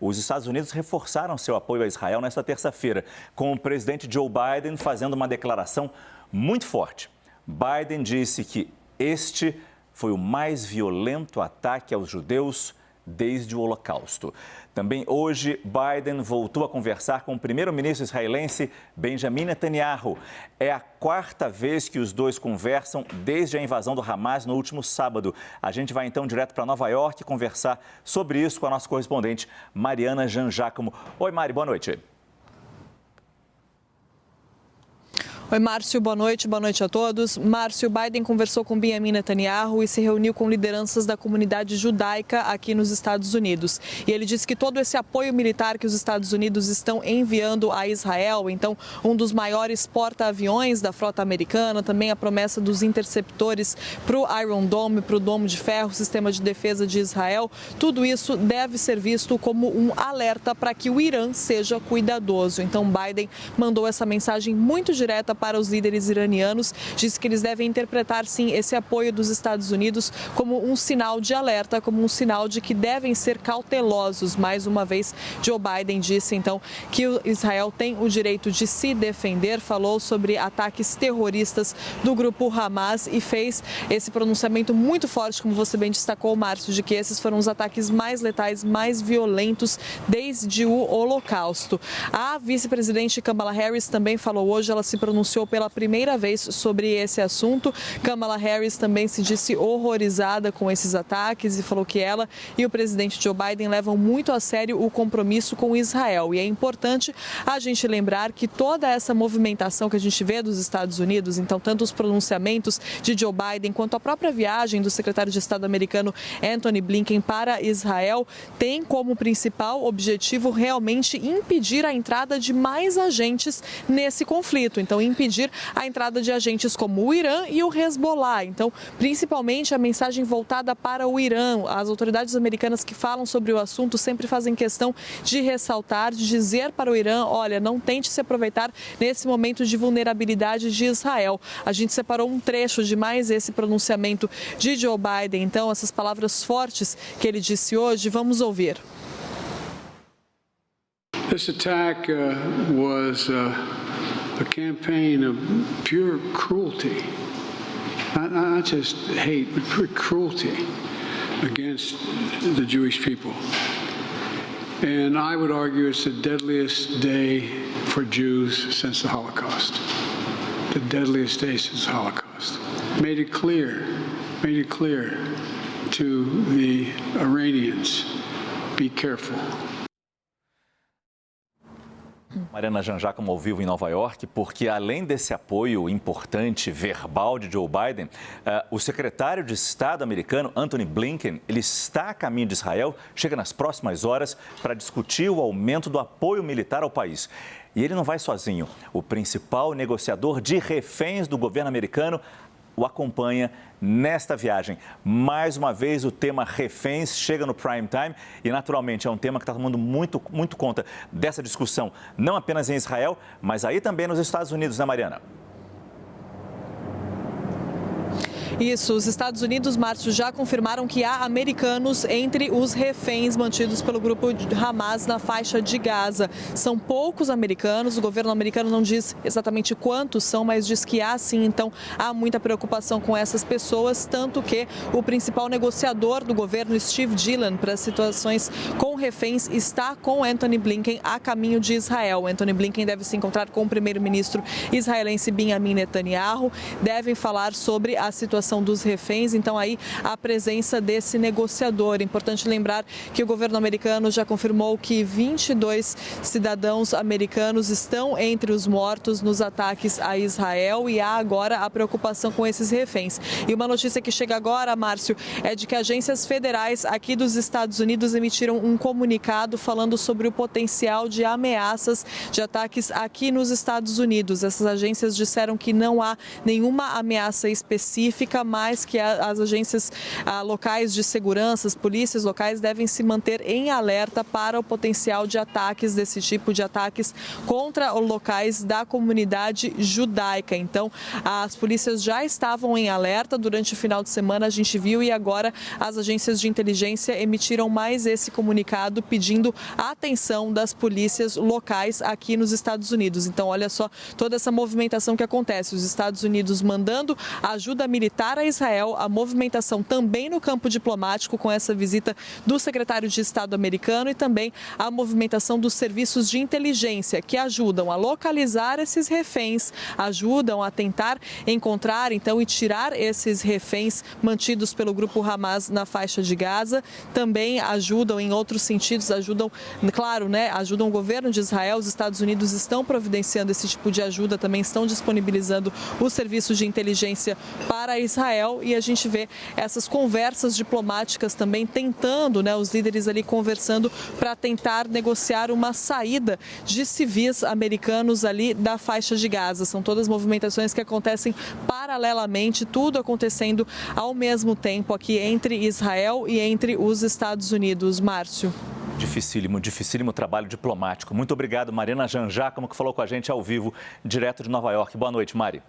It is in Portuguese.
os Estados Unidos reforçaram seu apoio a Israel nesta terça-feira, com o presidente Joe Biden fazendo uma declaração muito forte. Biden disse que este foi o mais violento ataque aos judeus desde o Holocausto. Também hoje, Biden voltou a conversar com o primeiro-ministro israelense Benjamin Netanyahu. É a quarta vez que os dois conversam desde a invasão do Hamas no último sábado. A gente vai então direto para Nova York conversar sobre isso com a nossa correspondente Mariana Jangiacomo. Oi, Mari, boa noite. Oi, Márcio, boa noite a todos. Márcio, Biden conversou com Benjamin Netanyahu e se reuniu com lideranças da comunidade judaica aqui nos Estados Unidos. E ele disse que todo esse apoio militar que os Estados Unidos estão enviando a Israel, então um dos maiores porta-aviões da frota americana, também a promessa dos interceptores para o Iron Dome, para o Domo de Ferro, sistema de defesa de Israel, tudo isso deve ser visto como um alerta para que o Irã seja cuidadoso. Então, Biden mandou essa mensagem muito direta para os líderes iranianos, disse que eles devem interpretar, sim, esse apoio dos Estados Unidos como um sinal de alerta, como um sinal de que devem ser cautelosos. Mais uma vez, Joe Biden disse, então, que Israel tem o direito de se defender, falou sobre ataques terroristas do grupo Hamas e fez esse pronunciamento muito forte, como você bem destacou, Márcio, de que esses foram os ataques mais letais, mais violentos desde o Holocausto. A vice-presidente Kamala Harris também falou hoje, ela se pronunciou pela primeira vez sobre esse assunto. Kamala Harris também se disse horrorizada com esses ataques e falou que ela e o presidente Joe Biden levam muito a sério o compromisso com Israel. E é importante a gente lembrar que toda essa movimentação que a gente vê dos Estados Unidos, então tanto os pronunciamentos de Joe Biden quanto a própria viagem do secretário de Estado americano Antony Blinken para Israel, tem como principal objetivo realmente impedir a entrada de mais agentes nesse conflito. Então, impedir a entrada de agentes como o Irã e o Hezbollah. Então, principalmente a mensagem voltada para o Irã. As autoridades americanas que falam sobre o assunto sempre fazem questão de ressaltar, de dizer para o Irã, olha, não tente se aproveitar nesse momento de vulnerabilidade de Israel. A gente separou um trecho de mais esse pronunciamento de Joe Biden. Então, essas palavras fortes que ele disse hoje, vamos ouvir. This attack was a campaign of pure cruelty, not just hate, but pure cruelty against the Jewish people. And I would argue it's the deadliest day for Jews since the Holocaust. The deadliest day since the Holocaust. Made it clear to the Iranians, be careful. Mariana Jangiacomo ao vivo em Nova York, porque além desse apoio importante, verbal de Joe Biden, o secretário de Estado americano, Antony Blinken, ele está a caminho de Israel, chega nas próximas horas para discutir o aumento do apoio militar ao país. E ele não vai sozinho. O principal negociador de reféns do governo americano o acompanha nesta viagem. Mais uma vez, o tema reféns chega no prime time e, naturalmente, é um tema que está tomando muito conta dessa discussão, não apenas em Israel, mas aí também nos Estados Unidos, né, Mariana? Isso, os Estados Unidos, Márcio, já confirmaram que há americanos entre os reféns mantidos pelo grupo Hamas na faixa de Gaza. São poucos americanos, o governo americano não diz exatamente quantos são, mas diz que há sim, então há muita preocupação com essas pessoas, tanto que o principal negociador do governo, Steve Gillen, para situações com reféns, está com Antony Blinken a caminho de Israel. Antony Blinken deve se encontrar com o primeiro-ministro israelense Benjamin Netanyahu, devem falar sobre a situação dos reféns, então aí a presença desse negociador. Importante lembrar que o governo americano já confirmou que 22 cidadãos americanos estão entre os mortos nos ataques a Israel e há agora a preocupação com esses reféns. E uma notícia que chega agora, Márcio, é de que agências federais aqui dos Estados Unidos emitiram um comunicado falando sobre o potencial de ameaças de ataques aqui nos Estados Unidos. Essas agências disseram que não há nenhuma ameaça específica, indica mais que as agências locais de segurança, as polícias locais devem se manter em alerta para o potencial de ataques desse tipo, de ataques contra os locais da comunidade judaica. Então, as polícias já estavam em alerta durante o final de semana, a gente viu, e agora as agências de inteligência emitiram mais esse comunicado pedindo a atenção das polícias locais aqui nos Estados Unidos. Então, olha só toda essa movimentação que acontece. Os Estados Unidos mandando ajuda militar a Israel, a movimentação também no campo diplomático com essa visita do secretário de Estado americano e também a movimentação dos serviços de inteligência que ajudam a localizar esses reféns, ajudam a tentar encontrar então e tirar esses reféns mantidos pelo grupo Hamas na faixa de Gaza. Também ajudam em outros sentidos, ajudam, claro, ajudam o governo de Israel. Os Estados Unidos estão providenciando esse tipo de ajuda, também estão disponibilizando os serviços de inteligência para Israel, e a gente vê essas conversas diplomáticas também tentando, os líderes ali conversando para tentar negociar uma saída de civis americanos ali da faixa de Gaza. São todas movimentações que acontecem paralelamente, tudo acontecendo ao mesmo tempo aqui entre Israel e entre os Estados Unidos. Márcio. Dificílimo trabalho diplomático. Muito obrigado, Mariana Janjá, como que falou com a gente ao vivo, direto de Nova York. Boa noite, Mari.